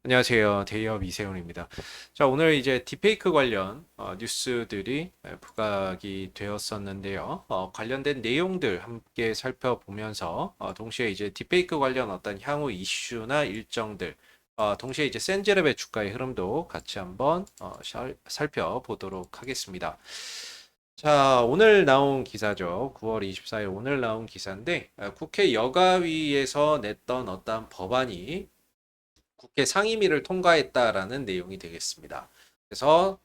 안녕하세요. 데이업 이세훈입니다. 자, 오늘 이제 딥페이크 관련 뉴스들이 부각이 되었었는데요. 관련된 내용들 함께 살펴보면서 동시에 이제 딥페이크 관련 어떤 향후 이슈나 일정들, 동시에 이제 센즈랩의 주가의 흐름도 같이 한번 살펴보도록 하겠습니다. 자, 오늘 나온 기사죠. 9월 24일 오늘 나온 기사인데, 국회 여가위에서 냈던 어떤 법안이 국회 상임위를 통과했다라는 내용이 되겠습니다. 그래서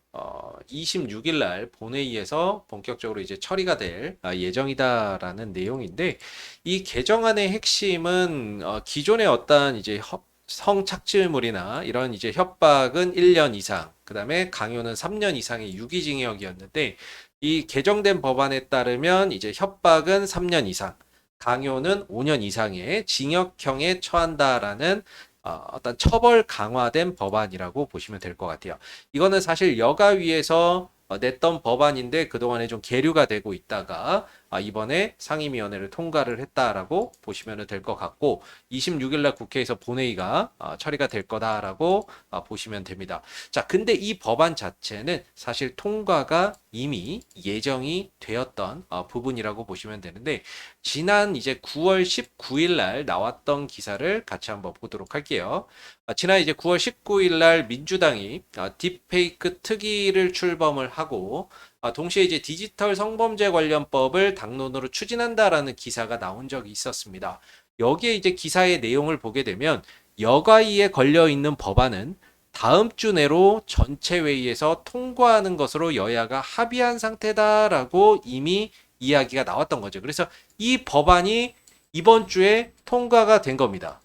26일 날 본회의에서 본격적으로 이제 처리가 될 예정이다라는 내용인데, 이 개정안의 핵심은 기존의 어떤 이제 성착취물이나 이런 이제 협박은 1년 이상, 그다음에 강요는 3년 이상의 유기징역이었는데, 이 개정된 법안에 따르면 이제 협박은 3년 이상, 강요는 5년 이상의 징역형에 처한다라는 어떤 처벌 강화된 법안이라고 보시면 될 것 같아요. 이거는 사실 여가위에서 냈던 법안인데 그동안에 좀 계류가 되고 있다가 이번에 상임위원회를 통과를 했다라고 보시면 될 것 같고, 26일 날 국회에서 본회의가 처리가 될 거다라고 보시면 됩니다. 자, 근데 이 법안 자체는 사실 통과가 이미 예정이 되었던 부분이라고 보시면 되는데, 지난 이제 9월 19일 날 나왔던 기사를 같이 한번 보도록 할게요. 지난 이제 9월 19일 날 민주당이 딥페이크 특위를 출범을 하고, 동시에 이제 디지털 성범죄 관련법을 당론으로 추진한다라는 기사가 나온 적이 있었습니다. 여기에 이제 기사의 내용을 보게 되면, 여가위에 걸려 있는 법안은 다음 주 내로 전체 회의에서 통과하는 것으로 여야가 합의한 상태다라고 이미 이야기가 나왔던 거죠. 그래서 이 법안이 이번 주에 통과가 된 겁니다.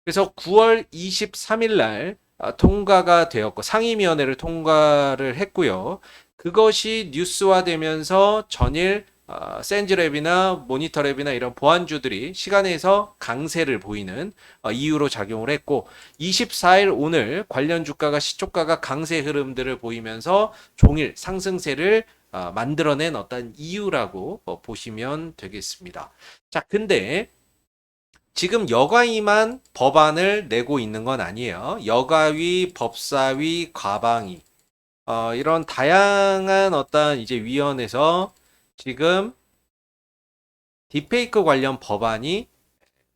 그래서 9월 23일 날 통과가 되었고, 상임위원회를 통과를 했고요. 그것이 뉴스화되면서 전일 센즈랩이나 모니터랩이나 이런 보안주들이 시간에서 강세를 보이는 이유로 작용을 했고, 24일 오늘 관련 주가가 시초가가 강세 흐름들을 보이면서 종일 상승세를 만들어낸 어떤 이유라고 보시면 되겠습니다. 자, 근데 지금 여가위만 법안을 내고 있는 건 아니에요. 여가위, 법사위, 과방위, 이런 다양한 어떤 이제 위원회에서 지금 딥페이크 관련 법안이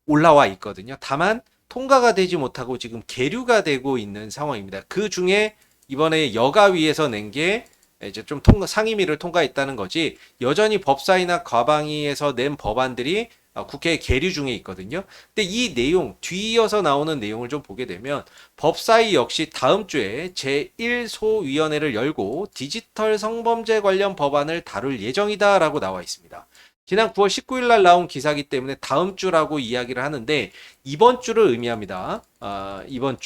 올라와 있거든요. 다만 통과가 되지 못하고 지금 계류가 되고 있는 상황입니다. 그 중에 이번에 여가위에서 낸 게 이제 좀 상임위를 통과했다는 거지, 여전히 법사위나 과방위에서 낸 법안들이 국회에 계류 중에 있거든요. 근데 이 내용, 뒤이어서 나오는 내용을 좀 보게 되면, 법사위 역시 다음 주에 제1소위원회를 열고 디지털 성범죄 관련 법안을 다룰 예정이다라고 나와 있습니다. 지난 9월 19일 날 나온 기사이기 때문에 다음 주라고 이야기를 하는데, 이번 주를 의미합니다. 이번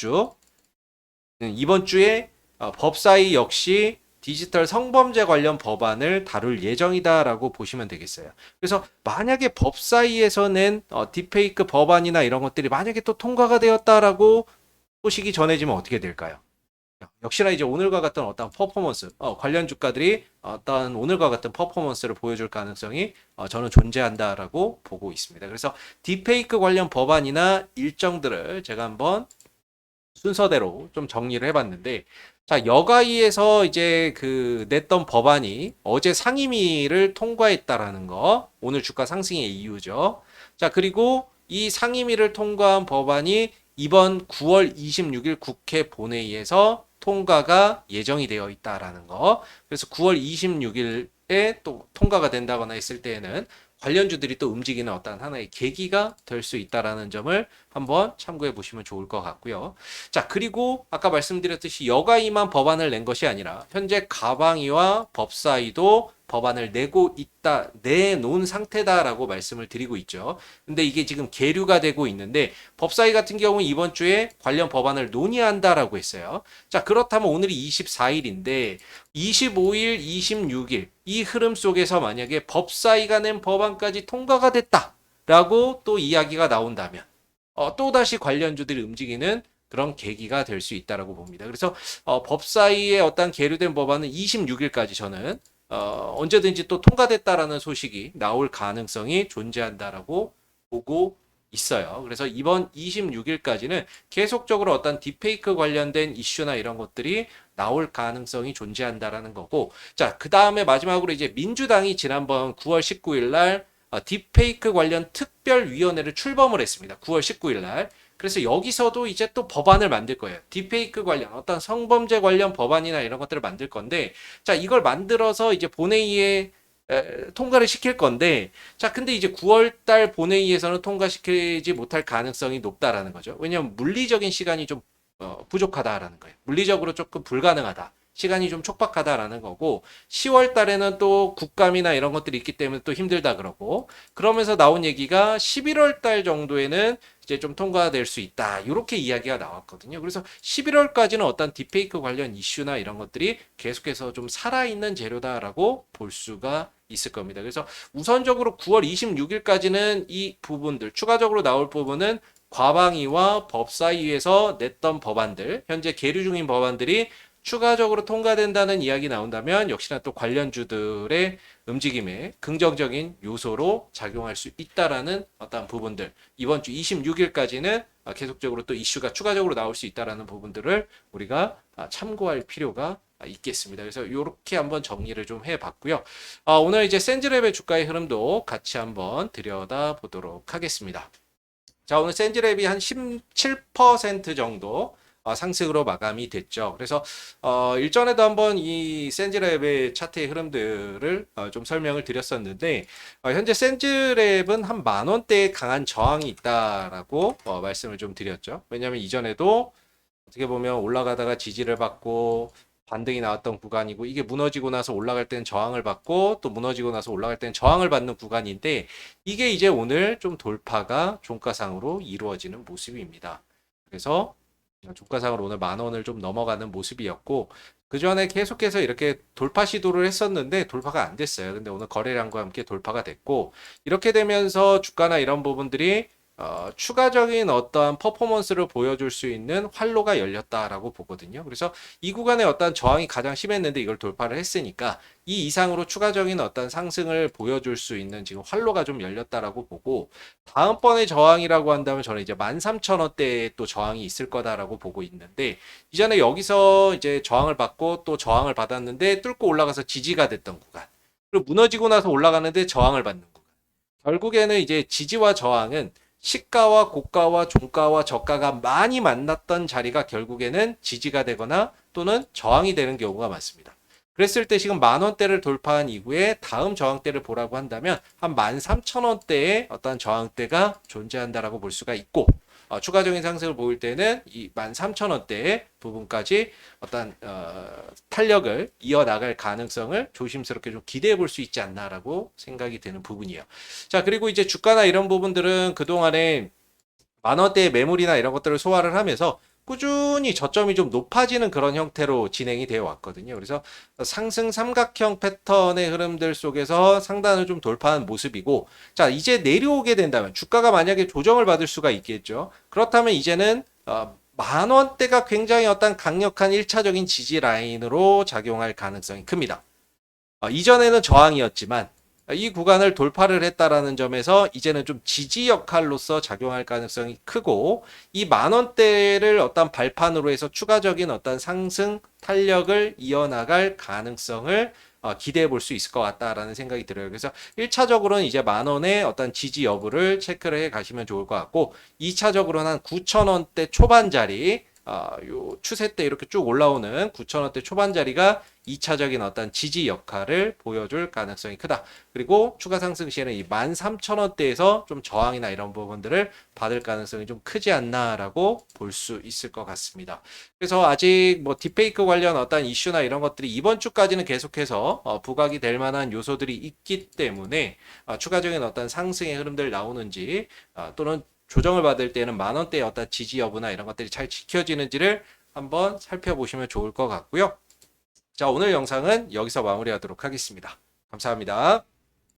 주에 법사위 역시 디지털 성범죄 관련 법안을 다룰 예정이다라고 보시면 되겠어요. 그래서 만약에 법사위에서 낸 딥페이크 법안이나 이런 것들이 만약에 또 통과가 되었다라고 소식이 전해지면 어떻게 될까요? 역시나 이제 오늘과 같은 어떤 퍼포먼스, 관련 주가들이 어떤 오늘과 같은 퍼포먼스를 보여줄 가능성이 저는 존재한다라고 보고 있습니다. 그래서 딥페이크 관련 법안이나 일정들을 제가 한번 순서대로 좀 정리를 해봤는데, 자, 여가위에서 이제 그 냈던 법안이 어제 상임위를 통과했다라는 거, 오늘 주가 상승의 이유죠. 자, 그리고 이 상임위를 통과한 법안이 이번 9월 26일 국회 본회의에서 통과가 예정이 되어 있다라는 거. 그래서 9월 26일에 또 통과가 된다거나 했을 때에는 관련주들이 또 움직이는 어떤 하나의 계기가 될 수 있다라는 점을 한번 참고해 보시면 좋을 것 같고요. 자, 그리고 아까 말씀드렸듯이 여가위만 법안을 낸 것이 아니라 현재 가방위와 법사위도 법안을 내놓은 상태다라고 말씀을 드리고 있죠. 근데 이게 지금 계류가 되고 있는데, 법사위 같은 경우는 이번 주에 관련 법안을 논의한다라고 했어요. 자, 그렇다면 오늘이 24일인데 25일, 26일 이 흐름 속에서 만약에 법사위가 낸 법안까지 통과가 됐다라고 또 이야기가 나온다면 또다시 관련주들이 움직이는 그런 계기가 될 수 있다라고 봅니다. 그래서 법사위의 어떤 계류된 법안은 26일까지 저는 언제든지 또 통과됐다라는 소식이 나올 가능성이 존재한다라고 보고 있어요. 그래서 이번 26일까지는 계속적으로 어떤 딥페이크 관련된 이슈나 이런 것들이 나올 가능성이 존재한다라는 거고, 자, 그 다음에 마지막으로 이제 민주당이 지난번 9월 19일 날 딥페이크 관련 특별위원회를 출범을 했습니다. 9월 19일 날. 그래서 여기서도 이제 또 법안을 만들 거예요. 딥페이크 관련 어떤 성범죄 관련 법안이나 이런 것들을 만들 건데, 자, 이걸 만들어서 이제 본회의에 통과를 시킬 건데, 자, 근데 이제 9월 달 본회의에서는 통과시키지 못할 가능성이 높다라는 거죠. 왜냐하면 물리적인 시간이 좀 부족하다라는 거예요. 물리적으로 조금 불가능하다. 시간이 좀 촉박하다라는 거고, 10월 달에는 또 국감이나 이런 것들이 있기 때문에 또 힘들다 그러고, 그러면서 나온 얘기가 11월 달 정도에는 이제 좀 통과될 수 있다. 이렇게 이야기가 나왔거든요. 그래서 11월까지는 어떤 딥페이크 관련 이슈나 이런 것들이 계속해서 좀 살아있는 재료다라고 볼 수가 있을 겁니다. 그래서 우선적으로 9월 26일까지는 이 부분들, 추가적으로 나올 부분은 과방위와 법사위에서 냈던 법안들, 현재 계류 중인 법안들이 추가적으로 통과된다는 이야기 나온다면 역시나 또 관련주들의 움직임에 긍정적인 요소로 작용할 수 있다라는 어떤 부분들, 이번 주 26일까지는 계속적으로 또 이슈가 추가적으로 나올 수 있다라는 부분들을 우리가 참고할 필요가 있겠습니다. 그래서 이렇게 한번 정리를 좀 해봤고요. 오늘 이제 센즈랩의 주가의 흐름도 같이 한번 들여다 보도록 하겠습니다. 자, 오늘 센즈랩이 한 17% 정도 상승으로 마감이 됐죠. 그래서 일전에도 한번 이 센즈랩의 차트의 흐름들을 좀 설명을 드렸었는데, 현재 센즈랩은 한 10,000원대의 강한 저항이 있다라고 말씀을 좀 드렸죠. 왜냐하면 이전에도 어떻게 보면 올라가다가 지지를 받고 반등이 나왔던 구간이고, 이게 무너지고 나서 올라갈 때는 저항을 받고 또 무너지고 나서 올라갈 때는 저항을 받는 구간인데, 이게 이제 오늘 좀 돌파가 종가상으로 이루어지는 모습입니다. 그래서 종가상으로 오늘 10,000원을 좀 넘어가는 모습이었고, 그 전에 계속해서 이렇게 돌파 시도를 했었는데 돌파가 안 됐어요. 근데 오늘 거래량과 함께 돌파가 됐고, 이렇게 되면서 주가나 이런 부분들이 추가적인 어떠한 퍼포먼스를 보여줄 수 있는 활로가 열렸다라고 보거든요. 그래서 이 구간에 어떤 저항이 가장 심했는데 이걸 돌파를 했으니까 이 이상으로 추가적인 어떤 상승을 보여줄 수 있는 지금 활로가 좀 열렸다라고 보고, 다음번에 저항이라고 한다면 저는 이제 13,000원대에 또 저항이 있을 거다라고 보고 있는데, 이전에 여기서 이제 저항을 받고 또 저항을 받았는데 뚫고 올라가서 지지가 됐던 구간, 그리고 무너지고 나서 올라가는데 저항을 받는 구간, 결국에는 이제 지지와 저항은 시가와 고가와 종가와 저가가 많이 만났던 자리가 결국에는 지지가 되거나 또는 저항이 되는 경우가 많습니다. 그랬을 때 지금 10,000원대를 돌파한 이후에 다음 저항대를 보라고 한다면 한 13,000원대의 어떤 저항대가 존재한다라고 볼 수가 있고, 추가적인 상승을 보일 때는 이 13,000원대의 부분까지 어떤 탄력을 이어나갈 가능성을 조심스럽게 좀 기대해 볼 수 있지 않나라고 생각이 드는 부분이에요. 자, 그리고 이제 주가나 이런 부분들은 그동안에 10,000원대의 매물이나 이런 것들을 소화를 하면서 꾸준히 저점이 좀 높아지는 그런 형태로 진행이 되어 왔거든요. 그래서 상승 삼각형 패턴의 흐름들 속에서 상단을 좀 돌파한 모습이고, 자, 이제 내려오게 된다면 주가가 만약에 조정을 받을 수가 있겠죠. 그렇다면 이제는 10,000원대가 굉장히 어떤 강력한 1차적인 지지 라인으로 작용할 가능성이 큽니다. 이전에는 저항이었지만 이 구간을 돌파를 했다라는 점에서 이제는 좀 지지 역할로서 작용할 가능성이 크고, 이 10,000원대를 어떤 발판으로 해서 추가적인 어떤 상승 탄력을 이어나갈 가능성을 기대해 볼 수 있을 것 같다라는 생각이 들어요. 그래서 1차적으로는 이제 10,000원의 어떤 지지 여부를 체크를 해 가시면 좋을 것 같고, 2차적으로는 한 9,000원대 초반 자리, 요 추세 때 이렇게 쭉 올라오는 9,000원대 초반 자리가 2차적인 어떤 지지 역할을 보여줄 가능성이 크다. 그리고 추가 상승 시에는 이 13,000원대에서 좀 저항이나 이런 부분들을 받을 가능성이 좀 크지 않나라고 볼 수 있을 것 같습니다. 그래서 아직 뭐 딥페이크 관련 어떤 이슈나 이런 것들이 이번 주까지는 계속해서 부각이 될 만한 요소들이 있기 때문에 추가적인 어떤 상승의 흐름들 나오는지, 또는 조정을 받을 때는 10,000원대의 어떤 지지 여부나 이런 것들이 잘 지켜지는지를 한번 살펴보시면 좋을 것 같고요. 자, 오늘 영상은 여기서 마무리하도록 하겠습니다. 감사합니다.